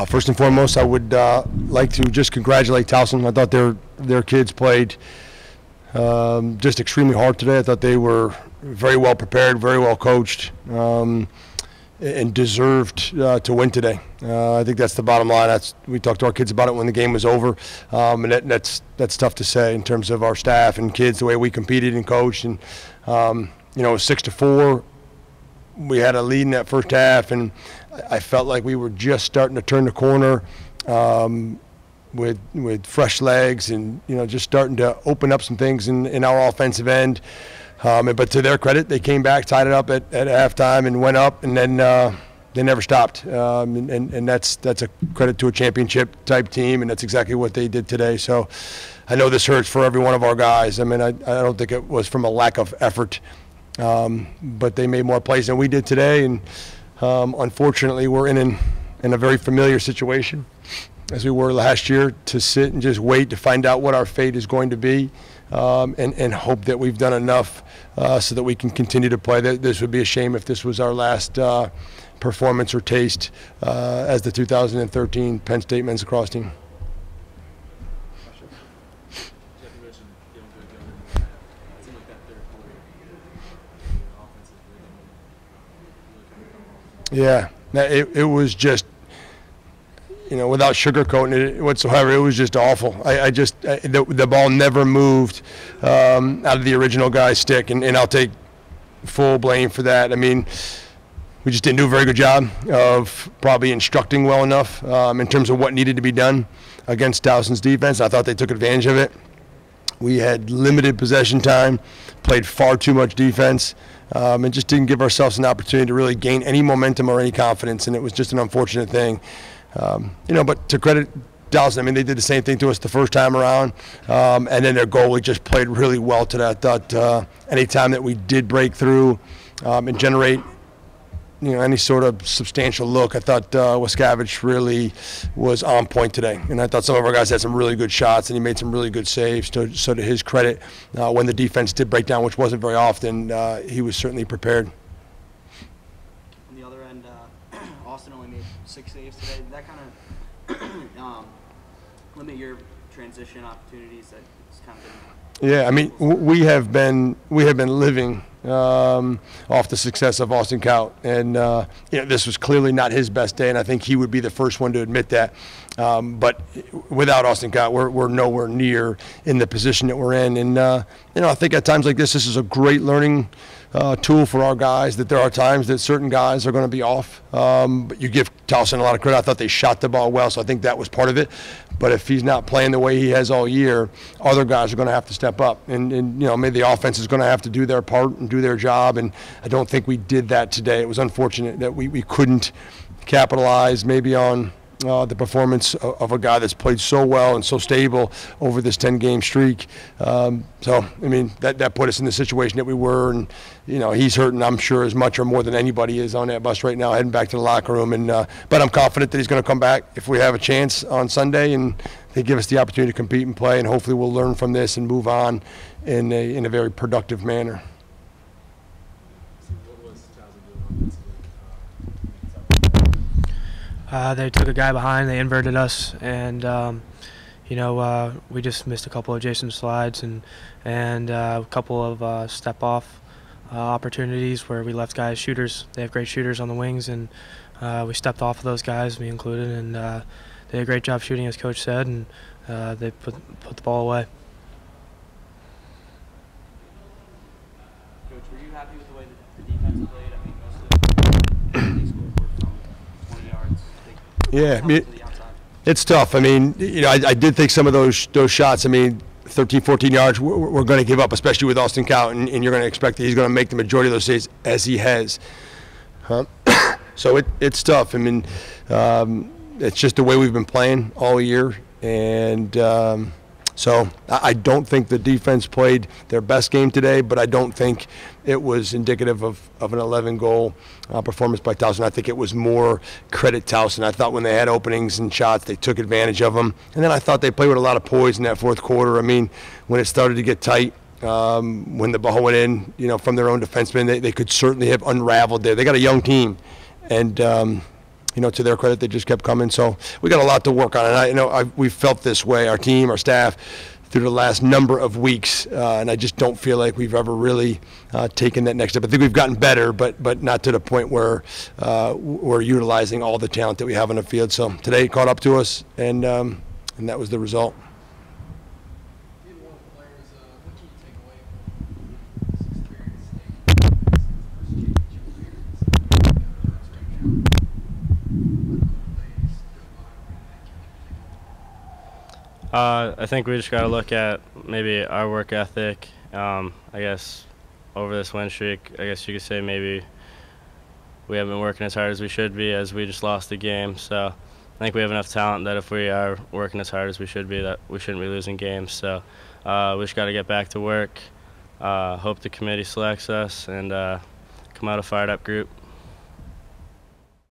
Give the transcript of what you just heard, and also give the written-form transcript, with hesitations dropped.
First and foremost, I would like to just congratulate Towson. I thought their kids played just extremely hard today. I thought they were very well prepared, very well coached, and deserved to win today. I think that's the bottom line. We talked to our kids about it when the game was over, and that's tough to say in terms of our staff and kids, the way we competed and coached. And you know, 6-4. We had a lead in that first half, and I felt like we were just starting to turn the corner with fresh legs, and just starting to open up some things in our offensive end. But to their credit, they came back, tied it up at halftime, and went up, and then they never stopped. And that's a credit to a championship type team, and that's exactly what they did today. So I know this hurts for every one of our guys. I mean, I don't think it was from a lack of effort. But they made more plays than we did today, and unfortunately we're in a very familiar situation as we were last year, to sit and just wait to find out what our fate is going to be, and hope that we've done enough so that we can continue to play. This would be a shame if this was our last performance or taste as the 2013 Penn State men's lacrosse team. Yeah, it was just, without sugarcoating it whatsoever, it was just awful. The ball never moved out of the original guy's stick, and I'll take full blame for that. I mean, we just didn't do a very good job of probably instructing well enough in terms of what needed to be done against Towson's defense. I thought they took advantage of it. We had limited possession time, played far too much defense, and just didn't give ourselves an opportunity to really gain any momentum or any confidence, and it was just an unfortunate thing. But to credit Towson, I mean, they did the same thing to us the first time around, and then their goalie just played really well today. I thought any time that we did break through and generate any sort of substantial look, I thought Waskevich really was on point today. And I thought some of our guys had some really good shots, and he made some really good saves. So to his credit, when the defense did break down, which wasn't very often, he was certainly prepared. On the other end, Austin only made 6 saves today. Did that kind of limit your transition opportunities? That's kind of Yeah, I mean, we have been living off the success of Austin Kaut, and this was clearly not his best day, and I think he would be the first one to admit that. But without Austin Kaut, we're nowhere near in the position that we're in, and I think at times like this is a great learning tool for our guys, that there are times that certain guys are going to be off, but you give Towson a lot of credit. I thought they shot the ball well, so I think that was part of it. But if he's not playing the way he has all year, other guys are going to have to step up, and maybe the offense is going to have to do their part and do their job, and I don't think we did that today. It was unfortunate that we couldn't capitalize maybe on the performance of a guy that's played so well and so stable over this 10-game streak. So, I mean, that put us in the situation that we were, and he's hurting, I'm sure, as much or more than anybody is on that bus right now, heading back to the locker room. And but I'm confident that he's going to come back if we have a chance on Sunday, and they give us the opportunity to compete and play, and hopefully we'll learn from this and move on in a very productive manner. They took a guy behind, they inverted us, and we just missed a couple of Jason's slides and a couple of step-off opportunities where we left guys shooters. They have great shooters on the wings, and we stepped off of those guys, me included, and they did a great job shooting, as Coach said, and they put the ball away. Coach, were you happy with the way that the defense played? I mean, most of the scored from 20 yards. Yeah, I mean, it's tough. I mean, I did think some of those shots, I mean, 13, 14 yards, we're going to give up, especially with Austin Kaut, and you're going to expect that he's going to make the majority of those saves as he has. So it's tough. I mean, it's just the way we've been playing all year, and so I don't think the defense played their best game today, but I don't think it was indicative of an 11-goal performance by Towson. I think it was more credit Towson. I thought when they had openings and shots, they took advantage of them. And then I thought they played with a lot of poise in that fourth quarter. I mean, when it started to get tight, when the ball went in, from their own defensemen, they could certainly have unraveled there. They got a young team, and to their credit, they just kept coming. So we got a lot to work on, and we've felt this way, our team, our staff, through the last number of weeks, and I just don't feel like we've ever really taken that next step. I think we've gotten better, but not to the point where we're utilizing all the talent that we have on the field. So today it caught up to us, and that was the result. I think we just got to look at maybe our work ethic. I guess over this win streak, I guess you could say maybe we haven't been working as hard as we should be, as we just lost the game. So I think we have enough talent that if we are working as hard as we should be, that we shouldn't be losing games. So we just got to get back to work. Hope the committee selects us and come out a fired up group.